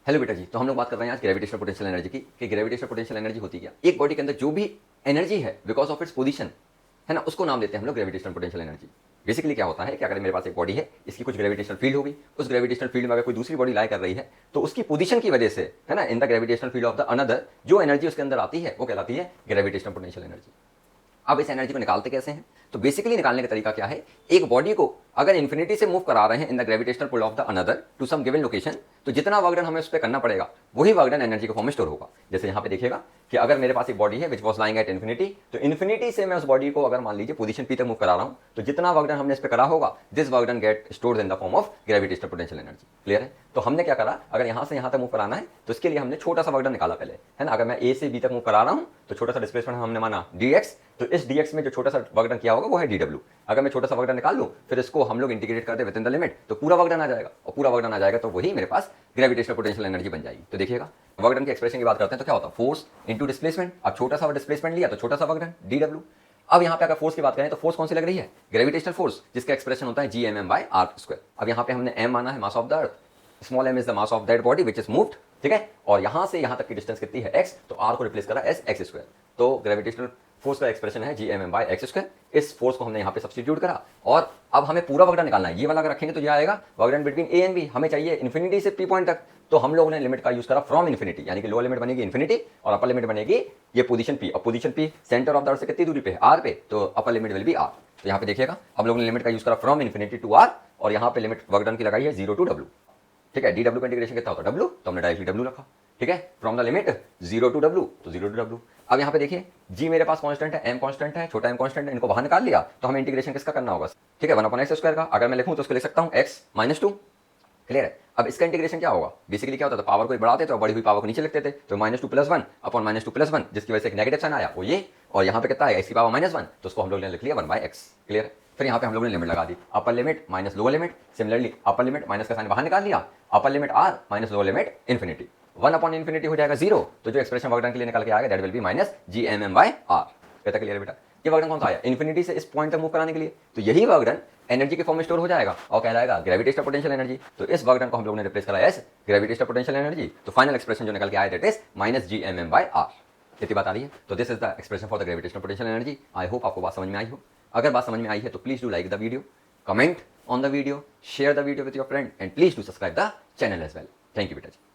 Hello बेटा जी, तो हम लोग बात कर रहे हैं आज ग्रेविटेशनल पोटेंशियल एनर्जी की कि ग्रेविटेशनल पोटेंशियल एनर्जी होती क्या। एक बॉडी के अंदर जो भी एनर्जी है बिकॉज ऑफ इट्स पोजीशन है ना, उसको नाम देते हैं हम लोग ग्रेविटेशनल पोटेंशियल एनर्जी। बेसिकली क्या होता है कि अगर मेरे पास एक बॉडी है, इसकी कुछ ग्रेविटेशनल फील्ड होगी, उस ग्रेविटेशनल फील्ड में अगर कोई दूसरी बॉडी लाई कर रही है तो उसकी पोजीशन की वजह से है ना, इन the gravitational field of the another जो एनर्जी उसके अंदर आती है वो कहलाती है ग्रेविटेशनल पोटेंशियल एनर्जी। अब इस एनर्जी को निकालते कैसे हैं? तो बेसिकली निकालने का तरीका क्या है, एक बॉडी को अगर इन्फिनिटी से मूव करा रहे हैं in the gravitational pull of the another to some given location, तो जितना वर्क डन हमें उस पर करना पड़ेगा वही वर्क डन एनर्जी के फॉर्म में स्टोर होगा। जैसे यहाँ पे देखिएगा कि अगर मेरे पास एक बॉडी है which was lying at infinity, तो इन्फिनिटी से मैं उस बॉडी को अगर मान लीजिए पोजीशन पी तक मूव करा रहा हूँ, तो जितना वर्क डन हमने इस पर करा होगा this work done get stored in the form of gravitational potential energy. Clear है? तो हमने क्या करा, अगर यहाँ से यहाँ तक मूव कराना है तो इसके लिए हमने छोटा सा वर्क डन निकाला पहले, है ना। अगर मैं ए से बी तक मूव करा रहा हूँ तो छोटा सा डिस्प्लेसमेंट हमने माना dx, तो इस dx में जो छोटा सा वर्क डन किया होगा वो है dw। अगर मैं छोटा सा वर्क डन निकाल लूं फिर इसको हम लोग इंटीग्रेट कर दे विद इन द लिमिट, तो पूरा वर्क डन आ जाएगा, और पूरा वर्क डन आ जाएगा तो वही मेरे पास ग्रेविटेशनल पोटेंशियल एनर्जी बन जाएगी। तो देखिएगा वर्क डन की एक्सप्रेशन की बात करते हैं तो क्या होता है, फोर्स इनटू डिस्प्लेसमेंट। अब छोटा सा डिस्प्लेसमेंट लिया तो छोटा सा वर्क डन dw। अब यहाँ पे अगर फोर्स की बात करें तो फोर्स कौन सी लग रही है, ग्रेविटेशनल फोर्स, जिसका एक्सप्रेशन होता है gmm/r²। अब यहाँ पे हमने m माना है mass of the earth, small m is the mass of that body which is moved, ठीक है। और यहाँ से यहाँ तक की डिस्टेंस कितनी है x, तो r को रिप्लेस करा s x²। तो ग्रेविटेशनल फोर्स का एक्सप्रेशन है gmm/x²। इस फोर्स को हमने यहाँ पे सब्स्टिट्यूट करा और अब हमें पूरा वर्क डन निकालना है। ये वाला अगर रखेंगे तो ये आएगा work done between a and b। हमें चाहिए इन्फिनिटी से p पॉइंट तक, तो हम लोगों ने लिमिट का यूज करा फ्रॉम इन्फिनिटी, यानी कि लोअर लिमिट बनेगी इन्फिनिटी और अपर लिमिट बनेगी ये पोजीशन p। और position p centre of the earth से कितनी दूरी पे है, r पे, तो upper limit will be r। तो यहाँ पे देखिएगा हम लोगों ने लिमिट का यूज करा फ्रॉम इन्फिनिटी टू r, और यहाँ पे लिमिट वर्क डन की लगाई है 0 टू w, ठीक है। dw का इंटीग्रेशन कितना होता है w, तो हमने डायरेक्टली w रखा, ठीक है। From the limit 0 to w, तो 0 टू w। अब यहाँ पे देखिए g मेरे पास कांस्टेंट है, m कांस्टेंट है, छोटा m कांस्टेंट है, इनको बाहर निकाल लिया तो हमें इंटीग्रेशन किसका करना होगा, ठीक है, 1/x² का। अगर मैं लिखूं तो उसको लिख सकता हूँ x - 2। क्लियर है? अब इसका इंटीग्रेशन क्या होगा, बेसिकली क्या होता था, पावर को बढ़ाते तो बड़ी हुई पावर को नीचे लिखते थे, तो -2 + 1 अपॉन -2 + 1, जिसकी वजह से एक नेगेटिव साइन आया वो ये, और यहाँ पे कितना है x की पावर -1, तो उसको हम लोग ने लिख लिया 1/x। क्लियर है? फिर यहाँ पे हम लोगों ने लिमिट लगा दी, upper limit minus lower limit. Similarly upper limit minus का साइन बाहर निकाल लिया, upper limit r minus lower limit infinity. 1/∞ हो जाएगा 0, तो जो एक्सप्रेशन वर्क डन के लिए निकल के आएगा दैट विल बी -gmm/r। कहता क्लियर है बेटा? ये वर्क डन कौन सा आया, इन्फिनिटी से इस पॉइंट तक मूव कराने के लिए, तो यही वर्क डन एनर्जी के फॉर्म में स्टोर हो जाएगा और कहलाएगा ग्रेविटेशनल पोटेंशियल एनर्जी। तो इस वर्क डन को हम लोगों ने रिप्लेस करा एस ग्रेविटेशनल पोटेंशियल एनर्जी। तो फाइनल एक्सप्रेशन जो निकल के आया दैट इज -gmm/r। इतनी बात आ रही है, तो this is the expression for the gravitational potential energy. I hope आपको बात समझ में आई हो। अगर बात समझ में आई है तो please do like the video, comment on the video, share the video with your friend and please do subscribe the channel as well. Thank you बेटा जी।